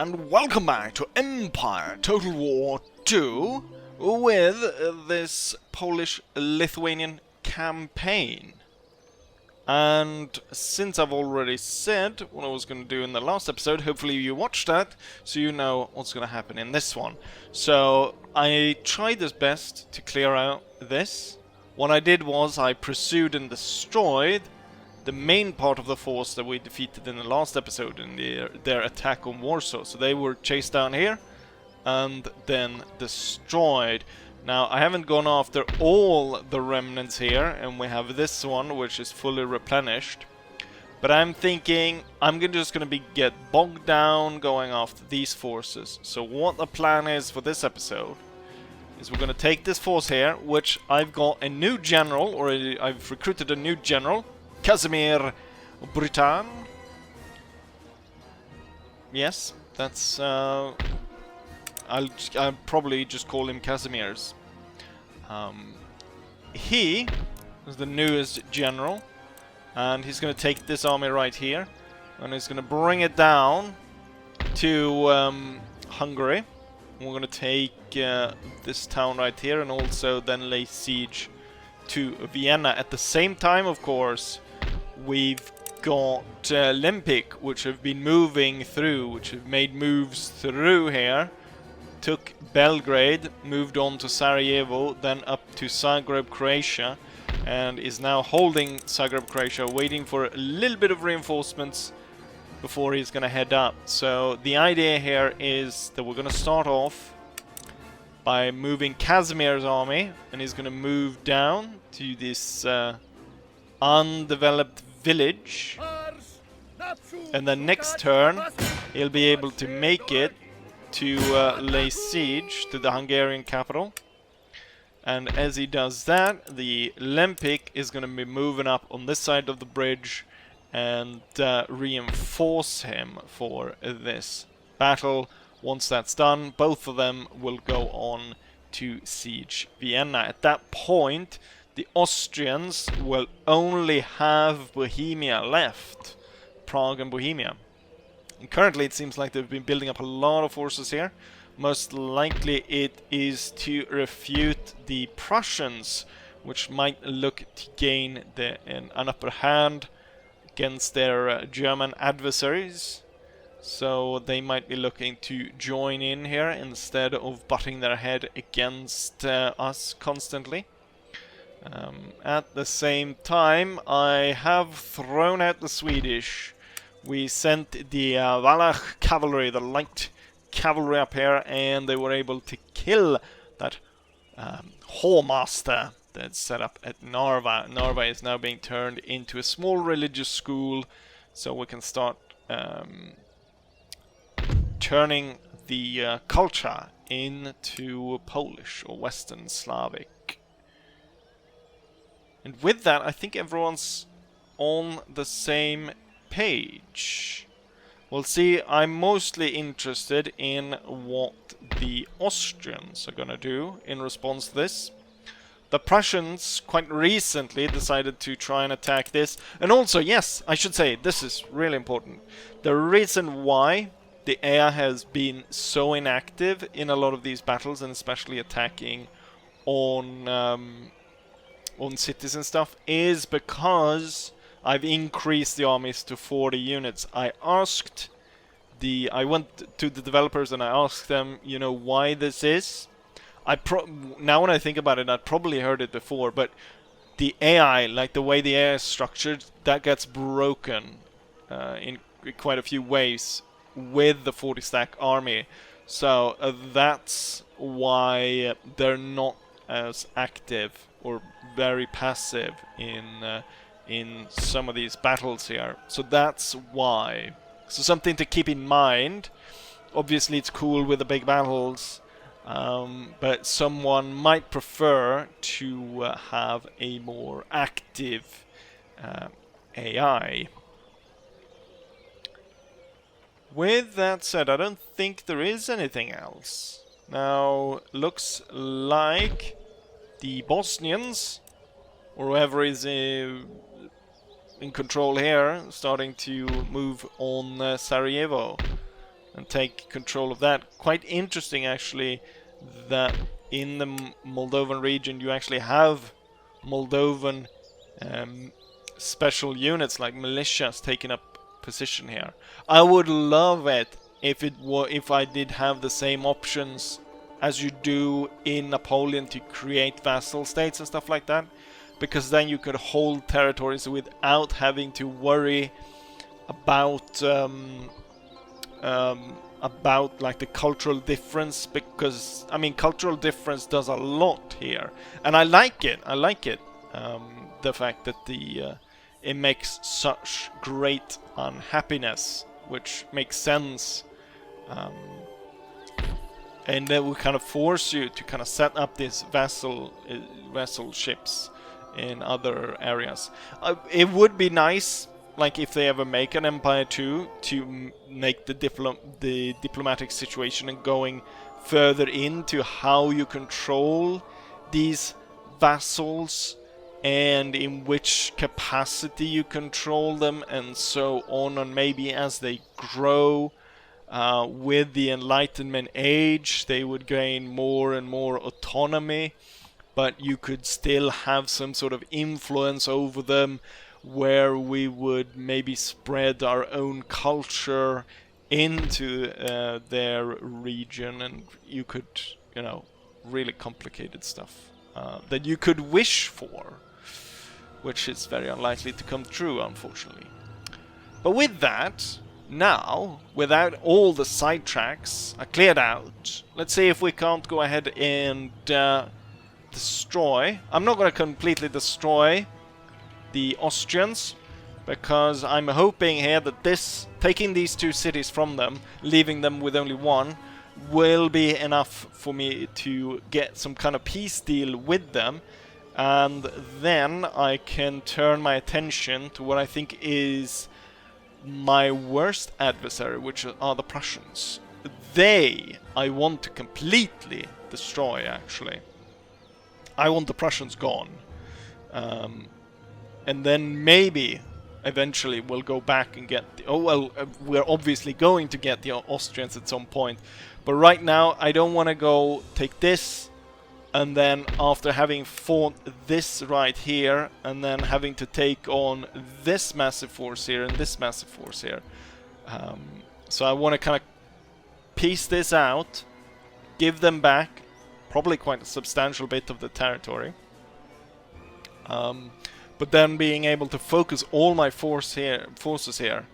and welcome back to Empire Total War 2 with this Polish-Lithuanian campaign. And since I've already said what I was going to do in the last episode, hopefully you watched that, so you know what's going to happen in this one. So I tried as best to clear out this. What I did was I pursued and destroyed the main part of the force that we defeated in the last episode in their attack on Warsaw. So they were chased down here and then destroyed. Now I haven't gone after all the remnants here, and we have this one which is fully replenished. But I'm thinking I'm just going to get bogged down going after these forces. So what the plan is for this episode is we're going to take this force here, which I've got a new general, or I've recruited a new general, Casimir Britan. Yes, that's I'll probably just call him Casimir's. He is the newest general, and he's going to take this army right here, and he's going to bring it down to Hungary. We're going to take this town right here, and also then lay siege to Vienna. At the same time, of course, we've got Lempic, which have been moving through, which have made moves through here. Took Belgrade, moved on to Sarajevo, then up to Zagreb, Croatia, and is now holding Zagreb, Croatia, waiting for a little bit of reinforcements before he's going to head up. So the idea here is that we're going to start off by moving Casimir's army, and he's going to move down to this undeveloped village, and then next turn he'll be able to make it to lay siege to the Hungarian capital. And as he does that, the Lempic is going to be moving up on this side of the bridge and reinforce him for this battle. Once that's done, both of them will go on to siege Vienna. At that point, the Austrians will only have Bohemia left, Prague and Bohemia. And currently it seems like they've been building up a lot of forces here. Most likely it is to refute the Prussians, which might look to gain an upper hand against their German adversaries. So they might be looking to join in here instead of butting their head against us constantly. At the same time, I have thrown out the Swedish. We sent the Wallach cavalry, the light cavalry up here, and they were able to kill that whoremaster that's set up at Narva. Narva is now being turned into a small religious school, so we can start turning the culture into Polish or Western Slavic. And with that, I think everyone's on the same page. We'll see. I'm mostly interested in what the Austrians are gonna do in response to this. The Prussians quite recently decided to try and attack this. And also, yes, I should say, this is really important. The reason why the AI has been so inactive in a lot of these battles, and especially attacking on cities and stuff, is because I've increased the armies to 40 units. I went to the developers and I asked them, you know, why this is. Now when I think about it, I'd probably heard it before, but the AI, like the way the AI is structured, that gets broken in quite a few ways with the 40 stack army. So that's why they're not as active or very passive in some of these battles here. So that's why. So something to keep in mind. Obviously it's cool with the big battles, but someone might prefer to have a more active AI. With that said, I don't think there is anything else. Now, looks like the Bosnians, or whoever is in control here, starting to move on Sarajevo. and take control of that. Quite interesting, actually, that in the Moldovan region you actually have Moldovan special units like militias taking up position here. I would love it if I did have the same options as you do in Napoleon to create vassal states and stuff like that, because then you could hold territories without having to worry about like the cultural difference, because I mean cultural difference does a lot here, and I like it. The fact that it makes such great unhappiness, which makes sense, and that will kind of force you to kind of set up these vessel ships in other areas. It would be nice, like if they ever make an Empire 2, to make the diplomatic situation and going further into how you control these vassals and in which capacity you control them and so on, and maybe as they grow with the Enlightenment age they would gain more and more autonomy, but you could still have some sort of influence over them, where we would maybe spread our own culture into their region, and you could, you know, really complicated stuff that you could wish for, which is very unlikely to come true, unfortunately. But with that, now, without all the sidetracks are cleared out, let's see if we can't go ahead and destroy. I'm not going to completely destroy the Austrians, because I'm hoping here that taking these 2 cities from them, leaving them with only 1, will be enough for me to get some kind of peace deal with them, and then I can turn my attention to what I think is my worst adversary, which are the Prussians. I want to completely destroy, actually. I want the Prussians gone. And then maybe eventually we'll go back and get we're obviously going to get the Austrians at some point, but right now I don't want to go take this and then after having fought this right here and then having to take on this massive force here and this massive force here. So I want to kind of piece this out, give them back probably quite a substantial bit of the territory, but then being able to focus all my forces here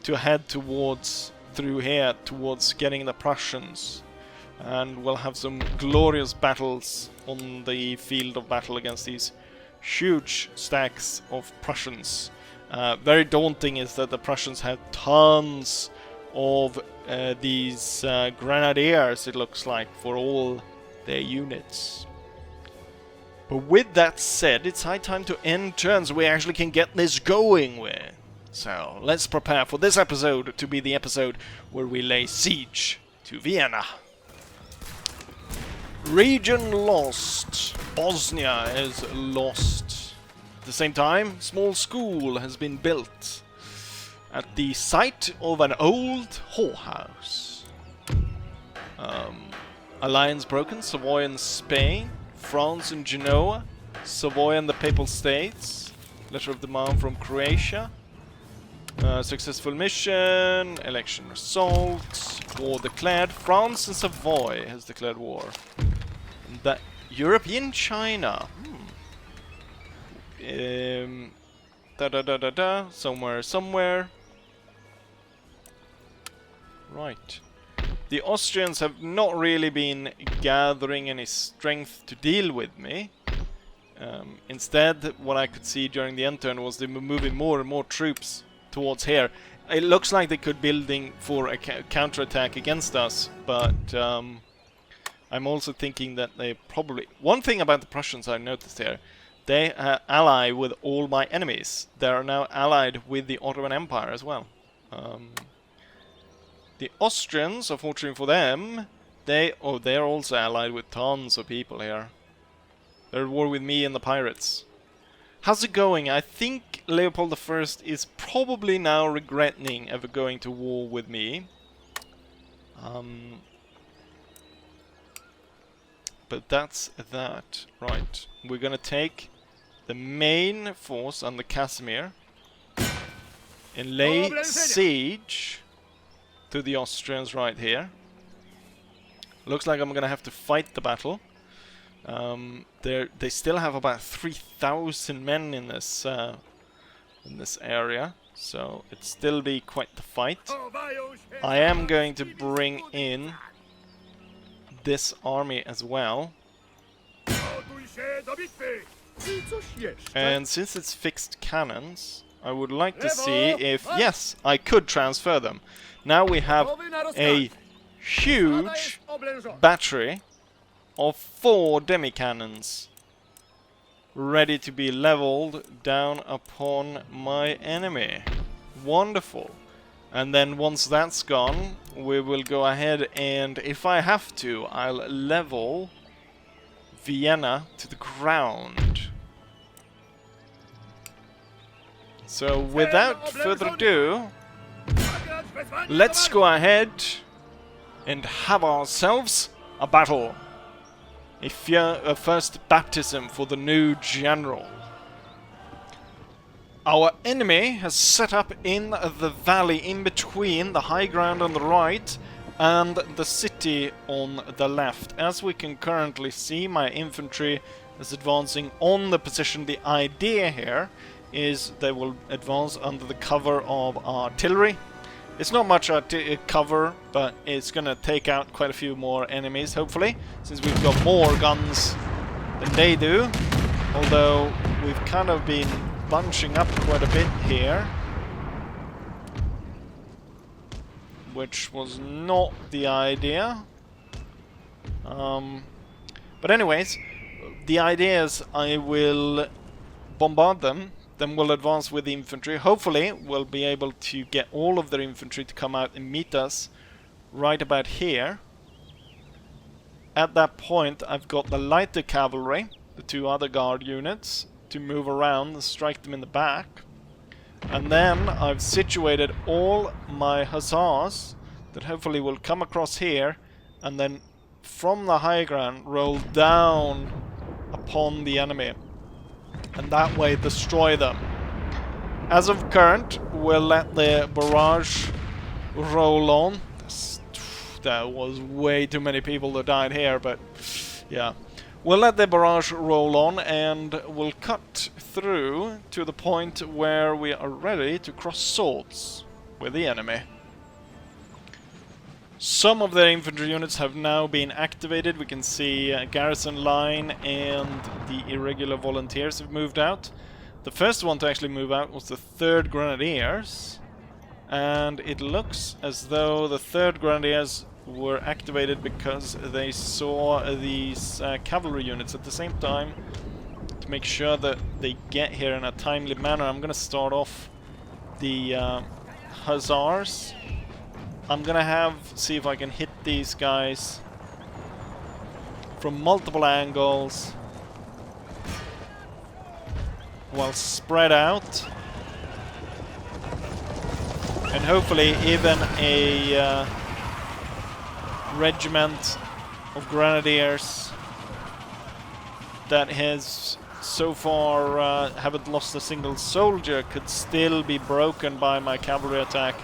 to head through here towards getting the Prussians, and we'll have some glorious battles on the field of battle against these huge stacks of Prussians. Very daunting is that the Prussians have tons of these grenadiers, it looks like, for all their units. But with that said, it's high time to end turn so we actually can get this going with. So let's prepare for this episode to be the episode where we lay siege to Vienna. Region lost. Bosnia is lost. At the same time, small school has been built at the site of an old whorehouse. Alliance broken. Savoy and Spain. France and Genoa, Savoy and the Papal States, letter of demand from Croatia, successful mission, election result, war declared. France and Savoy has declared war. The European China, somewhere. Right. The Austrians have not really been gathering any strength to deal with me. Instead, what I could see during the end turn was they were moving more and more troops towards here. It looks like they could be building for a counterattack against us, but I'm also thinking that they probably... One thing about the Prussians I noticed here, they ally with all my enemies. They are now allied with the Ottoman Empire as well. The Austrians, unfortunately for them, they're also allied with tons of people here. They're at war with me and the pirates. How's it going? I think Leopold I is probably now regretting ever going to war with me. But that's that. Right. We're gonna take the main force under Casimir and lay siege to the Austrians right here. Looks like I'm gonna have to fight the battle. They still have about 3,000 men in this area, so it'd still be quite the fight. I am going to bring in this army as well. And since it's fixed cannons, I would like to see if, yes, I could transfer them. Now we have a huge battery of 4 demi-cannons ready to be leveled down upon my enemy. Wonderful. And then once that's gone, we will go ahead and, if I have to, I'll level Vienna to the ground. So without further ado, let's go ahead and have ourselves a battle. A first baptism for the new general. Our enemy has set up in the valley in between the high ground on the right and the city on the left. As we can currently see, my infantry is advancing on the position. The idea here is they will advance under the cover of artillery. It's not much cover, but it's gonna take out quite a few more enemies, hopefully, since we've got more guns than they do. Although we've kind of been bunching up quite a bit here, which was not the idea. But anyways, the idea is I will bombard them, then we'll advance with the infantry. Hopefully we'll be able to get all of their infantry to come out and meet us right about here. At that point I've got the lighter cavalry, the 2 other guard units, to move around and strike them in the back. And then I've situated all my hussars that hopefully will come across here and then from the high ground roll down upon the enemy and that way destroy them. As of current, we'll let the barrage roll on. That was way too many people that died here, but yeah. We'll let the barrage roll on and we'll cut through to the point where we are ready to cross swords with the enemy. Some of their infantry units have now been activated. We can see garrison line and the irregular volunteers have moved out. The first one to actually move out was the 3rd Grenadiers, and it looks as though the 3rd Grenadiers were activated because they saw these cavalry units at the same time to make sure that they get here in a timely manner. I'm gonna start off the hussars. I'm gonna see if I can hit these guys from multiple angles while spread out, and hopefully even a regiment of grenadiers that has so far haven't lost a single soldier could still be broken by my cavalry attack.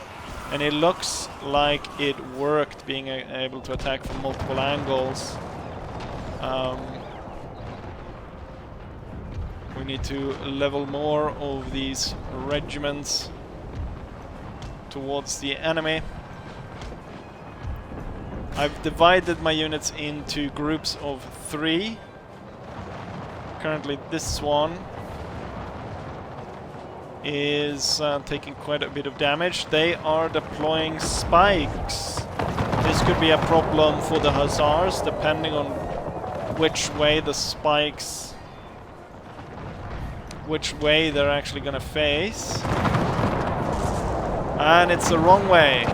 And it looks like it worked, being able to attack from multiple angles. We need to level more of these regiments towards the enemy. I've divided my units into groups of 3. Currently this one is taking quite a bit of damage. They are deploying spikes. This could be a problem for the hussars, depending on which way the spikes, which way they're actually gonna face. And it's the wrong way.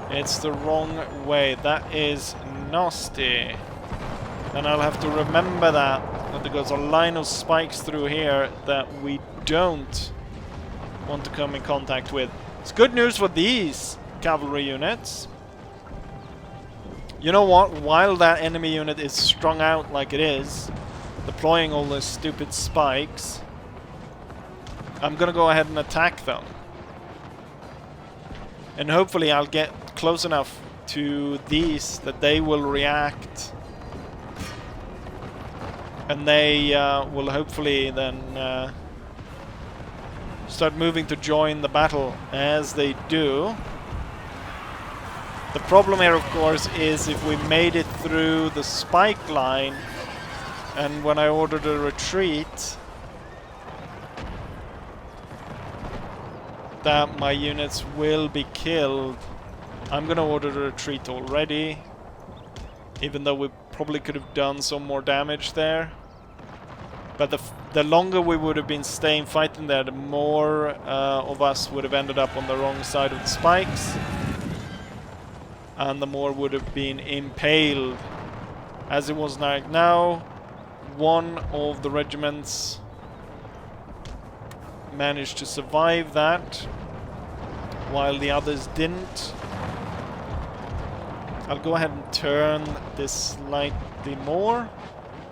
It's the wrong way. That is nasty. And I'll have to remember that there's a line of spikes through here that we don't want to come in contact with. It's good news for these cavalry units. You know what? While that enemy unit is strung out like it is, deploying all those stupid spikes, I'm gonna go ahead and attack them. And hopefully I'll get close enough to these that they will react. And they will hopefully then start moving to join the battle. As they do. The problem here, of course, is if we made it through the spike line, and when I ordered a retreat, that my units will be killed. I'm gonna order a retreat already, even though we probably could have done some more damage there. But the longer we would have been staying fighting there, the more of us would have ended up on the wrong side of the spikes. And the more would have been impaled. As it was like now, one of the regiments managed to survive that, while the others didn't. I'll go ahead and turn this slightly more,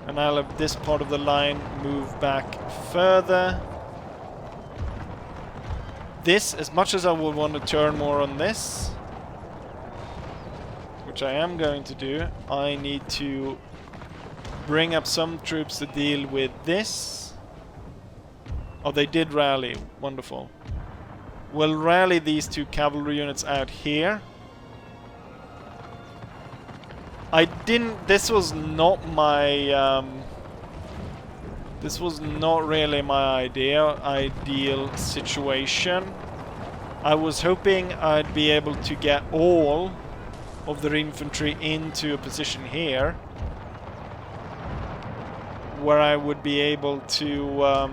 and I'll have this part of the line move back further. This, as much as I would want to turn more on this, which I am going to do, I need to bring up some troops to deal with this. Oh, they did rally. Wonderful. We'll rally these two cavalry units out here. I didn't... This was not my... this was not really my ideal situation. I was hoping I'd be able to get all of their infantry into a position here where I would be able to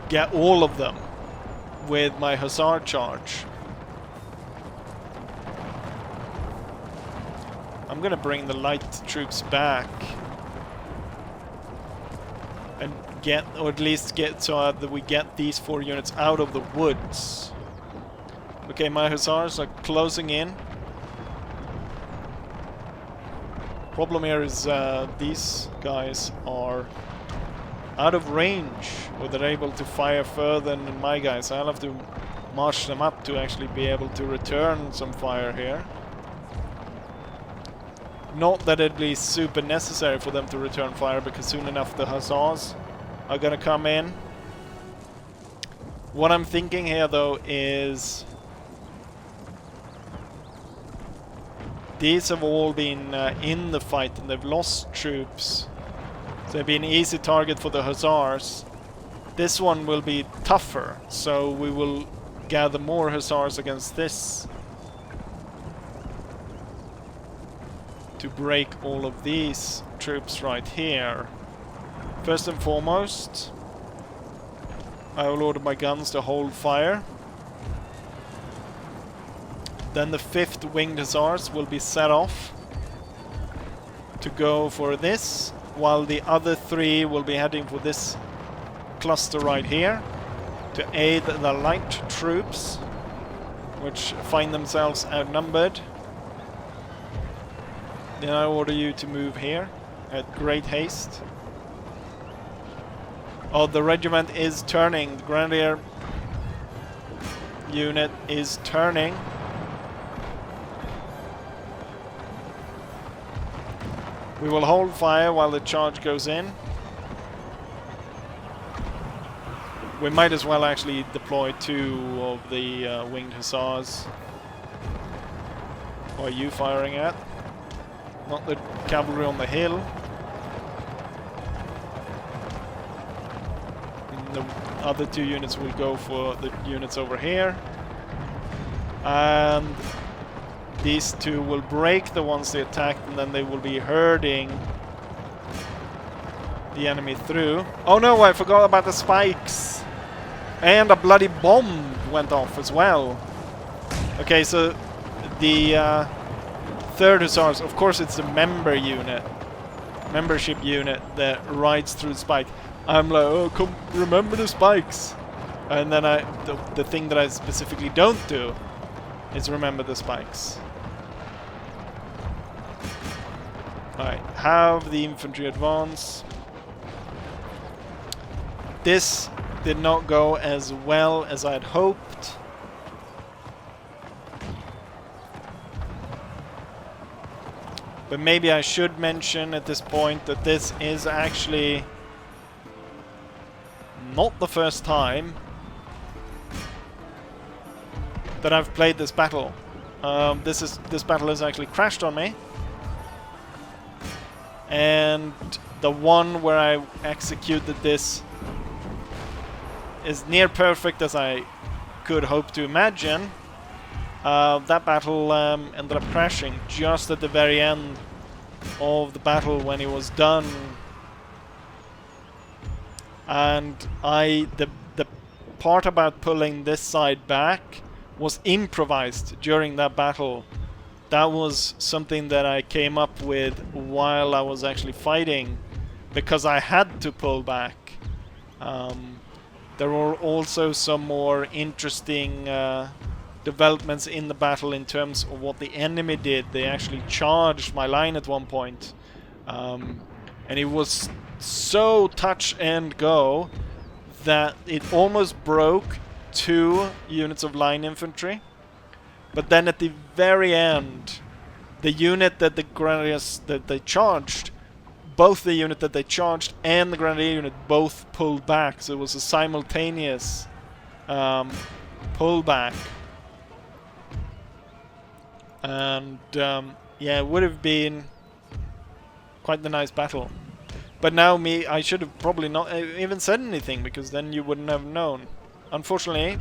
get all of them with my hussar charge. I'm gonna bring the light troops back and get, or at least get so that we get these 4 units out of the woods. Okay, my hussars are closing in. Problem here is these guys are out of range, or they're able to fire further than my guys. I'll have to march them up to actually be able to return some fire here. Not that it'd be super necessary for them to return fire, because soon enough the hussars are gonna come in. What I'm thinking here though is these have all been in the fight and they've lost troops. So they've been an easy target for the hussars. This one will be tougher, so we will gather more hussars against this to break all of these troops right here. First and foremost, I will order my guns to hold fire. Then the 5th Winged Hussars will be set off to go for this, while the other 3 will be heading for this cluster right here to aid the light troops, which find themselves outnumbered. Then I order you to move here at great haste. Oh, the regiment is turning. The Grenadier unit is turning. We will hold fire while the charge goes in. We might as well actually deploy 2 of the Winged Hussars. What are you firing at? Not the cavalry on the hill. And the other 2 units will go for the units over here. And these 2 will break the ones they attacked, and then they will be herding the enemy through. Oh no, I forgot about the spikes! And a bloody bomb went off as well. Okay, so the 3rd Hussars, of course it's the membership unit that rides through the spike. I'm like, oh, come, remember the spikes. And then the thing that I specifically don't do is remember the spikes. Alright, have the infantry advance. This did not go as well as I'd hoped. But maybe I should mention at this point that this is actually not the first time that I've played this battle. This battle has actually crashed on me. And the one where I executed this is near perfect as I could hope to imagine. That battle ended up crashing just at the very end of the battle when it was done. And the part about pulling this side back was improvised during that battle. That was something that I came up with while I was actually fighting, because I had to pull back. There were also some more interesting developments in the battle in terms of what the enemy did. They actually charged my line at one point. And it was so touch and go that it almost broke 2 units of line infantry. But then at the very end, the unit that the grenadiers that they charged, both the unit that they charged and the grenadier unit both pulled back. So it was a simultaneous pullback. And yeah, it would have been quite the nice battle. But now I should have probably not even said anything, because then you wouldn't have known. Unfortunately,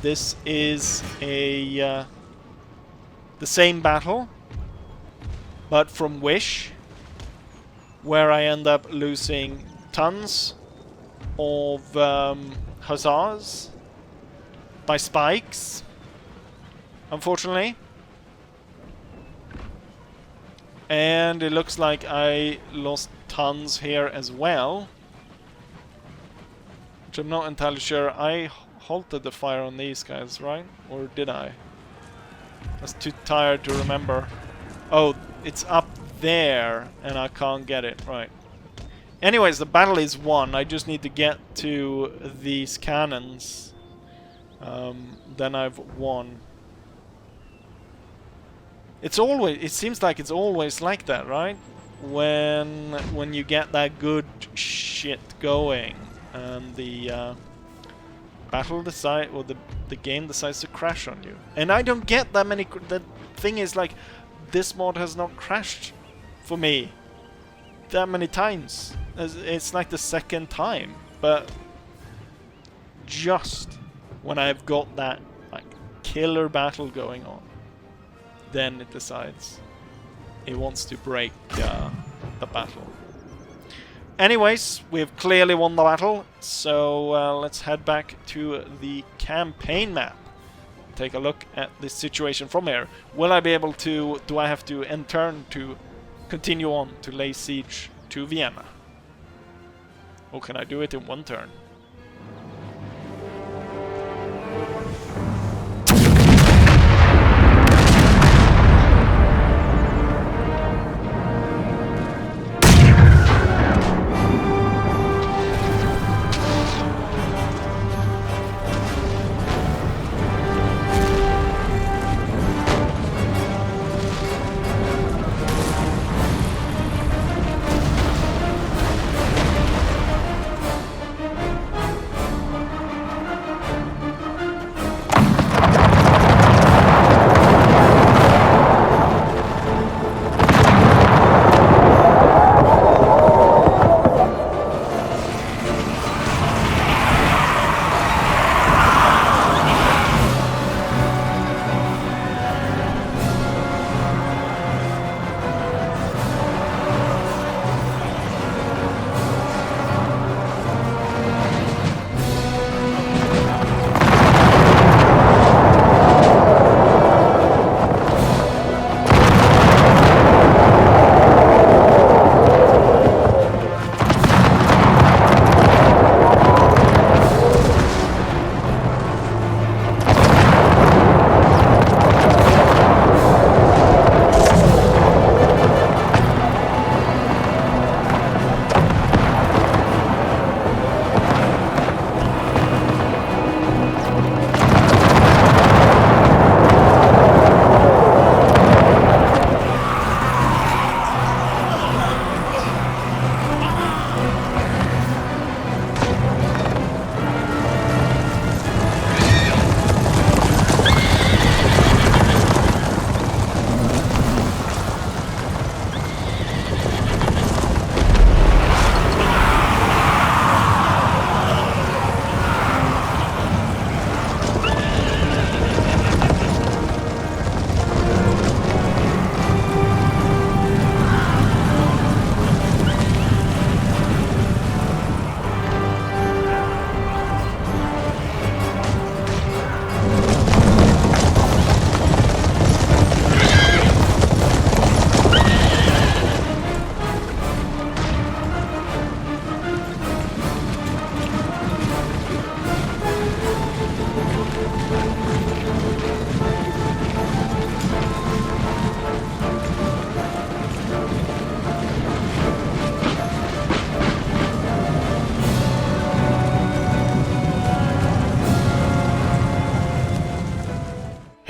this is the same battle, but from Wish, where I end up losing tons of hussars by spikes, unfortunately. And it looks like I lost tons here as well, which I'm not entirely sure. I halted the fire on these guys, right? Or did I? I was too tired to remember. Oh, it's up there and I can't get it. Right. Anyways, the battle is won. I just need to get to these cannons. Then I've won. It seems like it's always like that, right? When you get that good shit going and the battle decide, or the game decides to crash on you. And I don't get that many. The thing is, like, this mod has not crashed for me that many times. It's like the second time, but just when I've got that like killer battle going on, then it decides it wants to break the battle. Anyways, we've clearly won the battle, so let's head back to the campaign map. Take a look at this situation from here. Will I be able to... do I have to end turn to continue on to lay siege to Vienna? Or can I do it in one turn?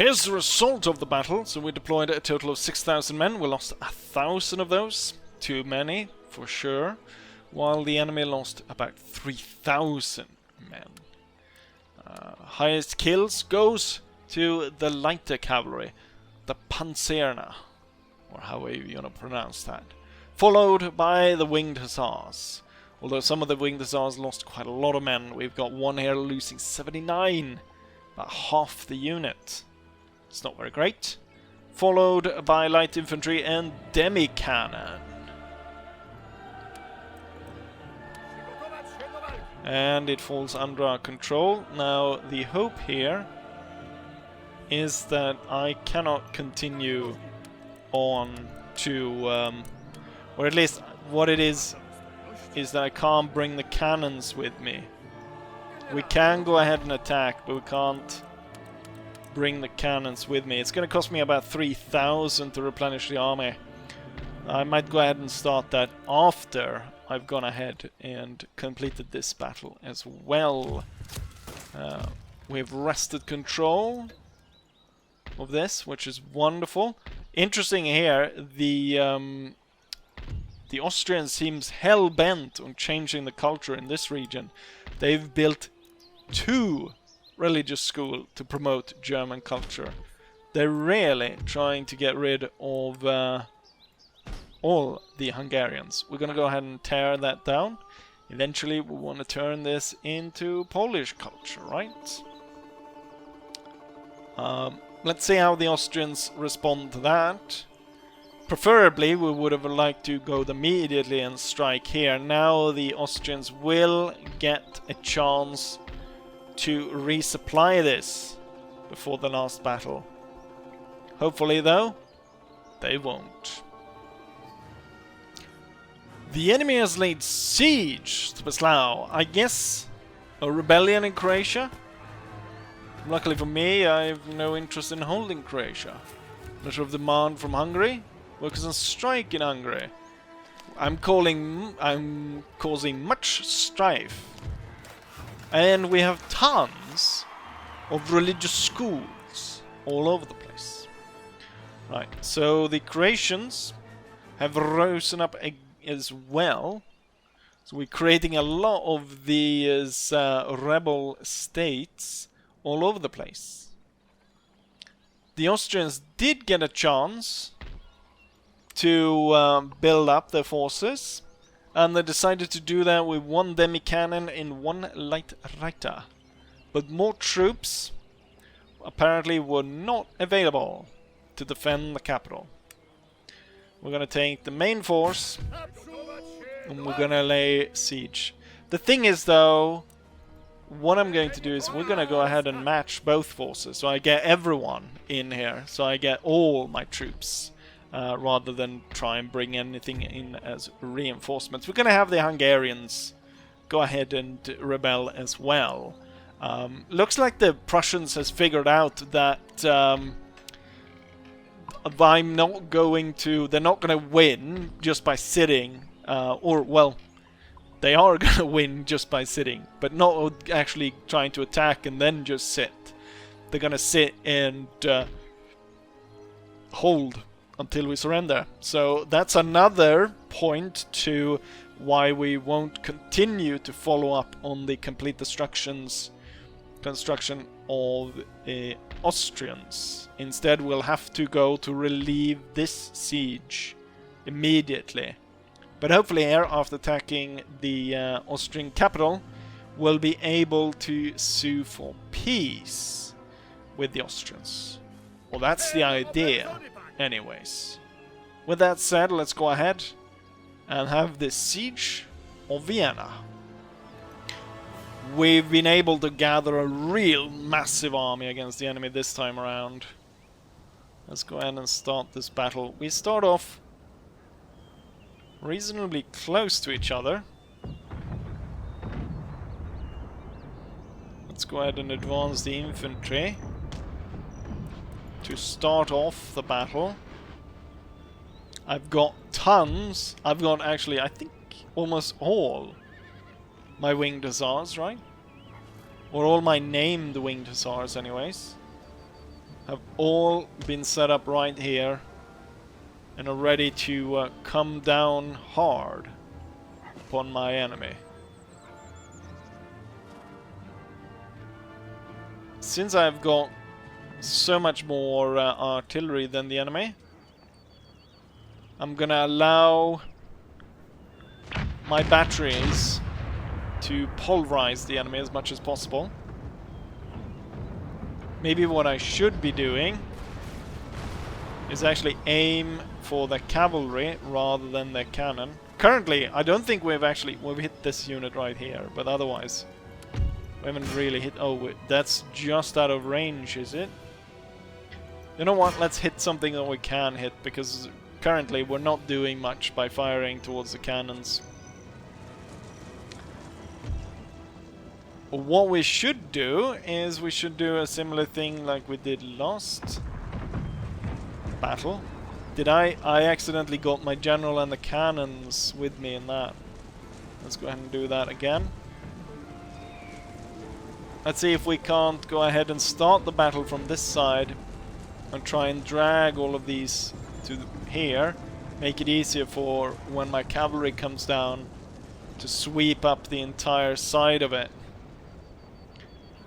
here's the result of the battle. So we deployed a total of 6,000 men. We lost 1,000 of those. Too many, for sure. While the enemy lost about 3,000 men. Highest kills goes to the lighter cavalry. The Panzerna. Or however you want to pronounce that. Followed by the winged hussars. Although some of the winged hussars lost quite a lot of men. We've got one here losing 79. About half the unit. It's not very great. Followed by light infantry and demi-cannon. And it falls under our control. Now the hope here is that I cannot continue on to... or at least what it is that I can't bring the cannons with me. We can go ahead and attack, but we can't bring the cannons with me. It's going to cost me about 3,000 to replenish the army. I might go ahead and start that after I've gone ahead and completed this battle as well. We've wrested control of this, which is wonderful. Interesting here, the Austrians seems hell-bent on changing the culture in this region. They've built 2 religious schools to promote German culture. They're really trying to get rid of all the Hungarians. We're going to go ahead and tear that down. Eventually we want to turn this into Polish culture, right? Let's see how the Austrians respond to that. Preferably we would have liked to go immediately and strike here. Now the Austrians will get a chance to resupply this before the last battle. Hopefully though, they won't. The enemy has laid siege to Breslau. I guess a rebellion in Croatia? Luckily for me, I have no interest in holding Croatia. Letter of demand from Hungary. Workers on strike in Hungary. I'm causing much strife. And we have tons of religious schools all over the place. Right, so the Croatians have risen up as well. So we're creating a lot of these rebel states all over the place. The Austrians did get a chance to build up their forces, and they decided to do that with 1 demi-cannon and 1 light reiter. But more troops apparently were not available to defend the capital. We're gonna take the main force and we're gonna lay siege. The thing is though, what I'm going to do is we're gonna go ahead and match both forces, so I get everyone in here, so I get all my troops. Rather than try and bring anything in as reinforcements. We're going to have the Hungarians go ahead and rebel as well. Looks like the Prussians has figured out that they're not going to win just by sitting, or well, they are going to win just by sitting, but not actually trying to attack and then just sit. They're going to sit and hold until we surrender. So that's another point to why we won't continue to follow up on the complete construction of Austrians. Instead we'll have to go to relieve this siege immediately. But hopefully here, after attacking the Austrian capital, we'll be able to sue for peace with the Austrians. Well, that's the idea. Anyways, with that said, let's go ahead and have the siege of Vienna. We've been able to gather a real massive army against the enemy this time around. Let's go ahead and start this battle. We start off reasonably close to each other. Let's go ahead and advance the infantry to start off the battle. I've got tons. I've got actually, I think, almost all my winged hussars, right? Or all my named winged hussars, anyways. have all been set up right here and are ready to come down hard upon my enemy. Since I've got so much more artillery than the enemy, I'm gonna allow my batteries to pulverize the enemy as much as possible. Maybe what I should be doing is actually aim for the cavalry rather than the cannon. Currently, I don't think we've hit this unit right here, but otherwise we haven't really hit. Oh, that's just out of range, is it? You know what? Let's hit something that we can hit, because currently we're not doing much by firing towards the cannons. What we should do is we should do a similar thing like we did last battle. I accidentally got my general and the cannons with me in that. Let's go ahead and do that again. Let's see if we can't go ahead and start the battle from this side and try and drag all of these to here. Make it easier for when my cavalry comes down to sweep up the entire side of it.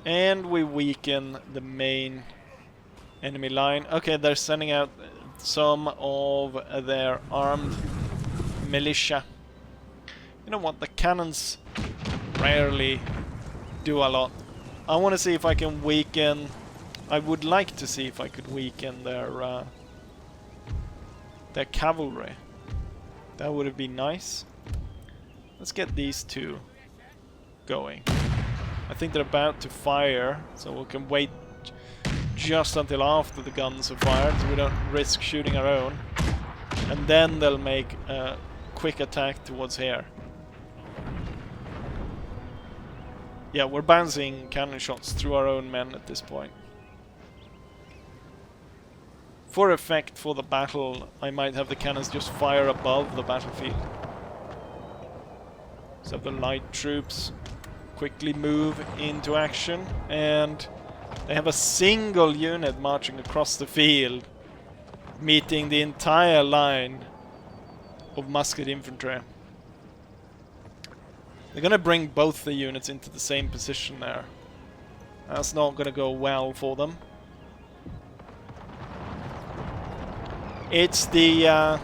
And we weaken the main enemy line. Okay, they're sending out some of their armed militia. You know what? The cannons rarely do a lot. I want to see if I can weaken... I would like to see if I could weaken their cavalry. That would have been nice. Let's get these two going. I think they're about to fire, so we can wait just until after the guns are fired, so we don't risk shooting our own. And then they'll make a quick attack towards here. Yeah, we're bouncing cannon shots through our own men at this point. For effect for the battle, I might have the cannons just fire above the battlefield. So the light troops quickly move into action, and they have a single unit marching across the field, meeting the entire line of musket infantry. They're gonna bring both the units into the same position there. That's not gonna go well for them. It's the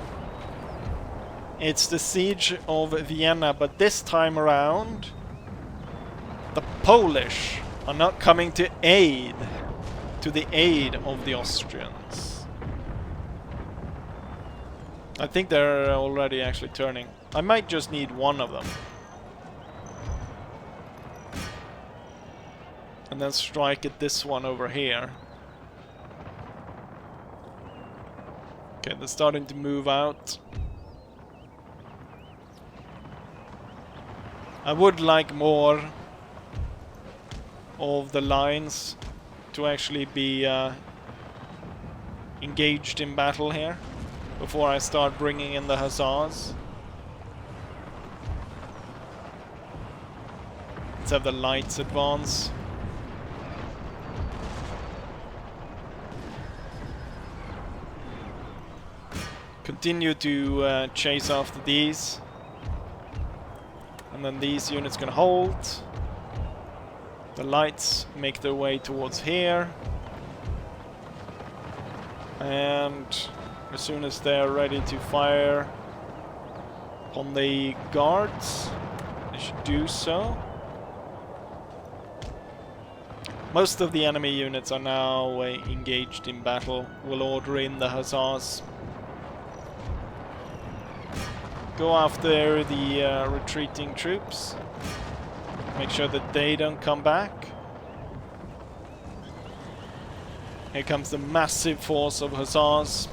siege of Vienna, but this time around the Polish are not coming to the aid of the Austrians. I think they're already actually turning. I might just need one of them. And then strike at this one over here. Okay, they're starting to move out. I would like more of the lines to actually be engaged in battle here before I start bringing in the hussars. Let's have the lights advance. Continue to chase after these, and then these units can hold. The lights make their way towards here, and as soon as they're ready to fire on the guards, they should do so. Most of the enemy units are now engaged in battle. We'll order in the hussars. Go after the retreating troops. Make sure that they don't come back. Here comes the massive force of hussars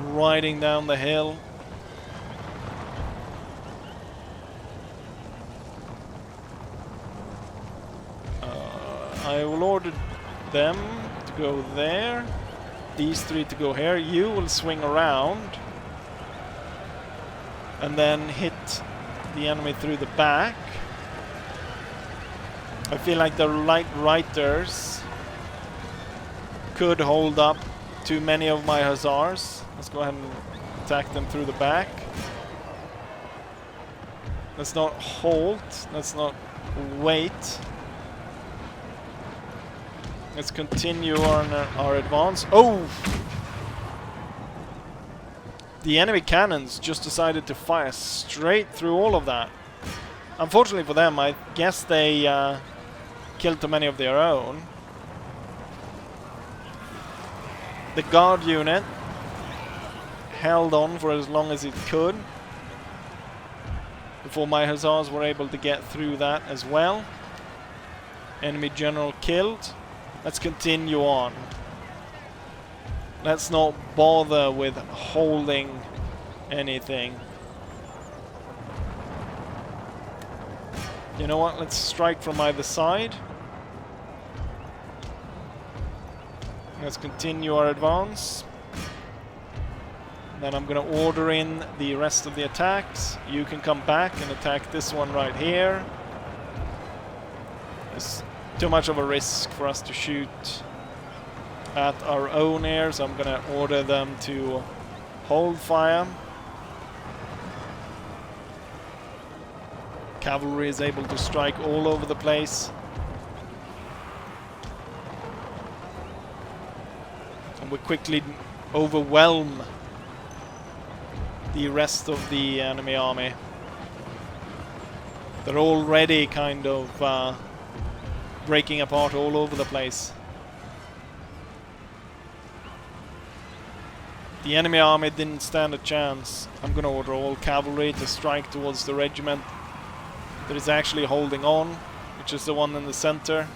riding down the hill. I will order them to go there. These three to go here. You will swing around and then hit the enemy through the back. I feel like the light reiters could hold up too many of my hussars. Let's go ahead and attack them through the back. Let's not halt. Let's not wait. Let's continue on our advance. Oh! The enemy cannons just decided to fire straight through all of that. Unfortunately for them, I guess they killed too many of their own. The guard unit held on for as long as it could before my hussars were able to get through that as well. Enemy general killed. Let's continue on. Let's not bother with holding anything. You know what? Let's strike from either side. Let's continue our advance. Then I'm going to order in the rest of the attacks. You can come back and attack this one right here. It's too much of a risk for us to shoot at our own air, so I'm going to order them to hold fire. Cavalry is able to strike all over the place. And we quickly overwhelm the rest of the enemy army. They're already kind of breaking apart all over the place. The enemy army didn't stand a chance. I'm going to order all cavalry to strike towards the regiment that is actually holding on, which is the one in the center.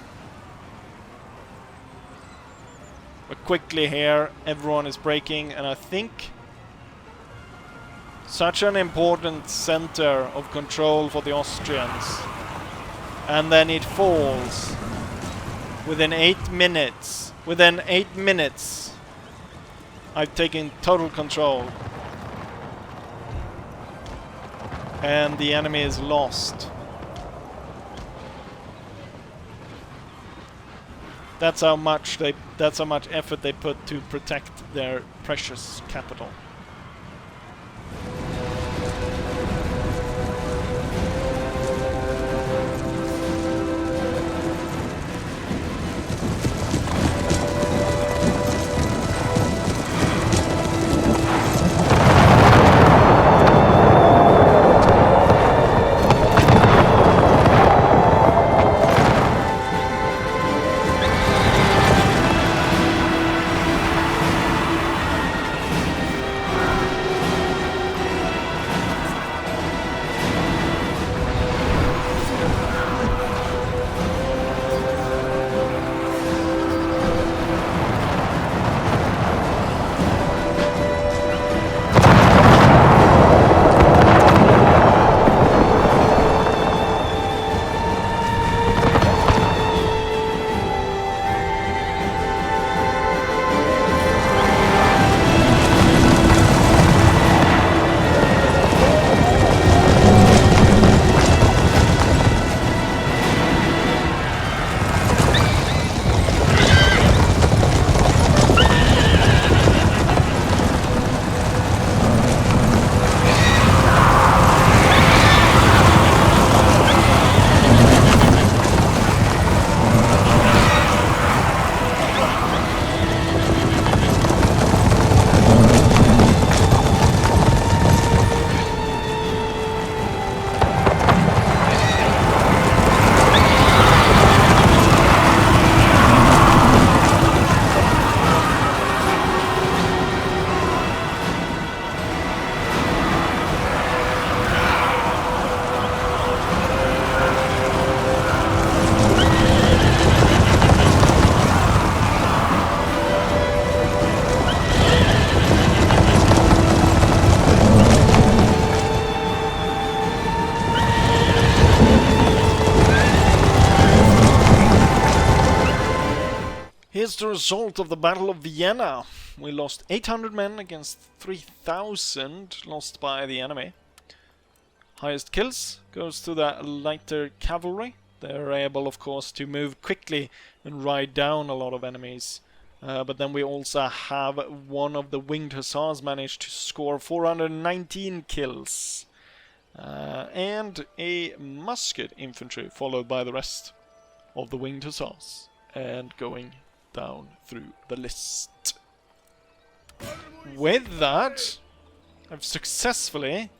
But quickly here, everyone is breaking, and I think such an important center of control for the Austrians. And then it falls within 8 minutes. Within 8 minutes, I've taken total control. And the enemy is lost. That's how much effort they put to protect their precious capital. Here's the result of the Battle of Vienna. We lost 800 men against 3,000 lost by the enemy. Highest kills goes to the lighter cavalry. They're able, of course, to move quickly and ride down a lot of enemies. But then we also have one of the winged hussars managed to score 419 kills. And a musket infantry, followed by the rest of the winged hussars. And going down through the list. With that, I've successfully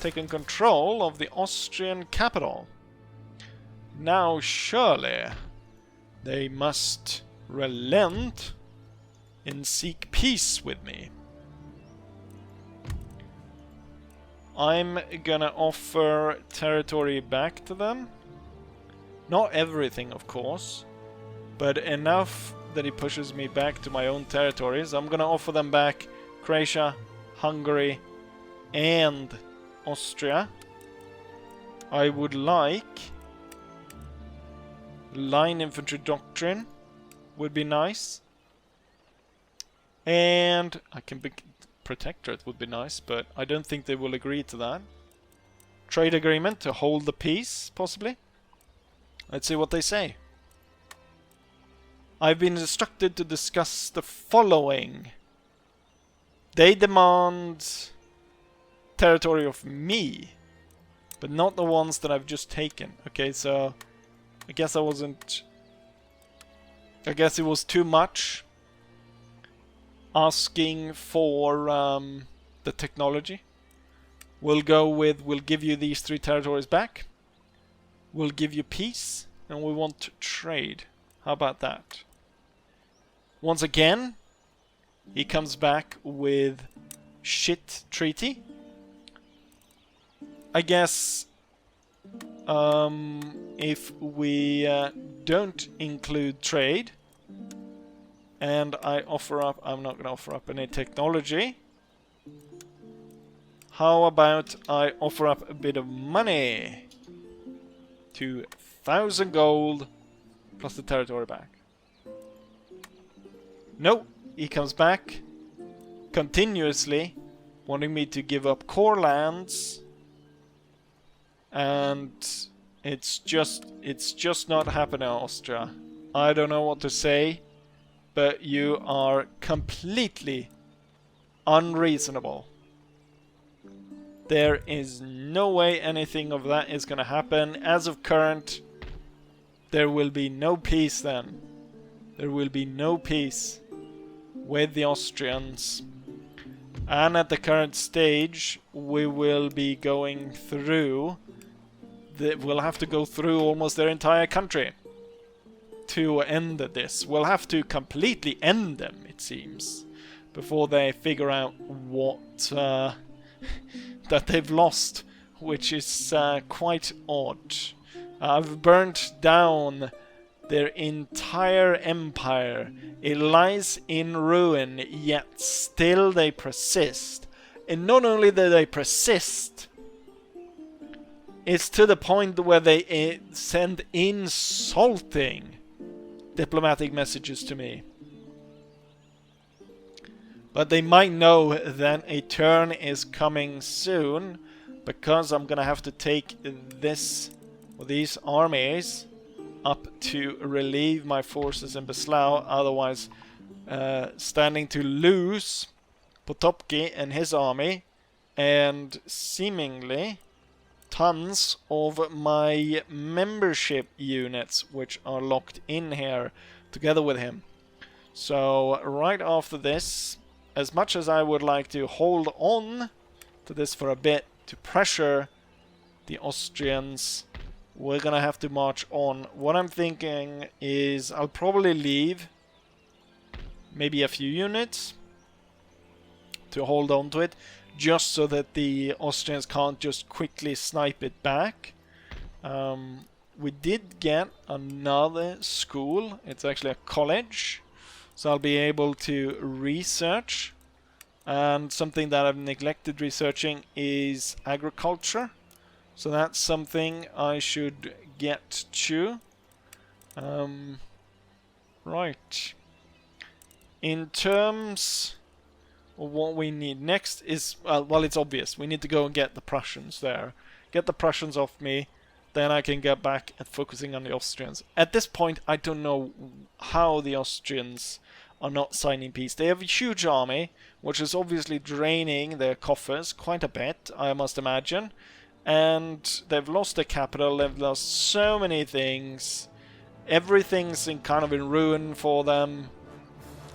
taken control of the Austrian capital. Now surely they must relent and seek peace with me. I'm gonna offer territory back to them. Not everything, of course, but enough that he pushes me back to my own territories. I'm gonna offer them back Croatia, Hungary, and Austria. I would like line infantry doctrine, would be nice, and I can be protectorate would be nice, but I don't think they will agree to that. Trade agreement to hold the peace, possibly. Let's see what they say. I've been instructed to discuss the following. They demand territory of me, but not the ones that I've just taken. Okay, so I guess it was too much asking for the technology. We'll go with, we'll give you these 3 territories back. We'll give you peace, and we want to trade. How about that? Once again, he comes back with shit treaty. I guess if we don't include trade, and I offer up, I'm not going to offer up any technology. How about I offer up a bit of money? 2,000 gold plus the territory back. No, he comes back continuously wanting me to give up core lands, and it's just not happening, Austria. I don't know what to say, but you are completely unreasonable. There is no way anything of that is going to happen. As of current, there will be no peace then. There will be no peace with the Austrians. And at the current stage, we will be going through... we'll have to go through almost their entire country to end this. We'll have to completely end them, it seems, before they figure out what... that they've lost, which is quite odd. I've burnt down their entire empire. It lies in ruin, yet still they persist. And not only do they persist, it's to the point where they send insulting diplomatic messages to me. But they might know that a turn is coming soon, because I'm gonna have to take these armies up to relieve my forces in Breslau, otherwise standing to lose Potocki and his army, and seemingly tons of my membership units, which are locked in here together with him. So right after this, as much as I would like to hold on to this for a bit to pressure the Austrians, we're gonna have to march on. What I'm thinking is I'll probably leave maybe a few units to hold on to it, just so that the Austrians can't just quickly snipe it back. We did get another school. It's actually a college. So I'll be able to research. And something that I've neglected researching is agriculture. So that's something I should get to. Right. In terms of what we need next is, well, it's obvious. We need to go and get the Prussians there. Get the Prussians off me. then I can get back at focusing on the Austrians. At this point, I don't know how the Austrians are not signing peace. They have a huge army, which is obviously draining their coffers quite a bit, I must imagine. And they've lost their capital, they've lost so many things. Everything's kind of in ruin for them.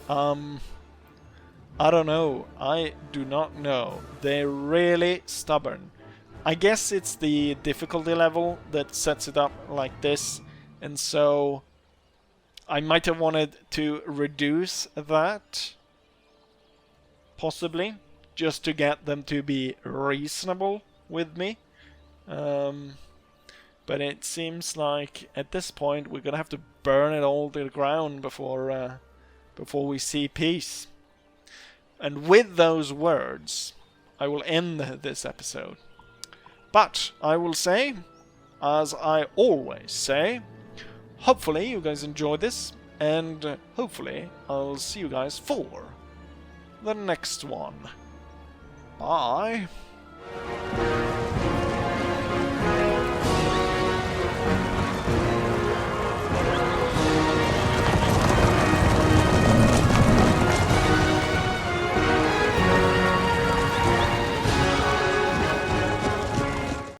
I don't know. I do not know. They're really stubborn. I guess it's the difficulty level that sets it up like this. And so I might have wanted to reduce that. Possibly. Just to get them to be reasonable with me. But it seems like at this point we're gonna have to burn it all to the ground before we see peace. And with those words, I will end this episode. But I will say, as I always say, hopefully you guys enjoyed this, and hopefully I'll see you guys for the next one. Bye!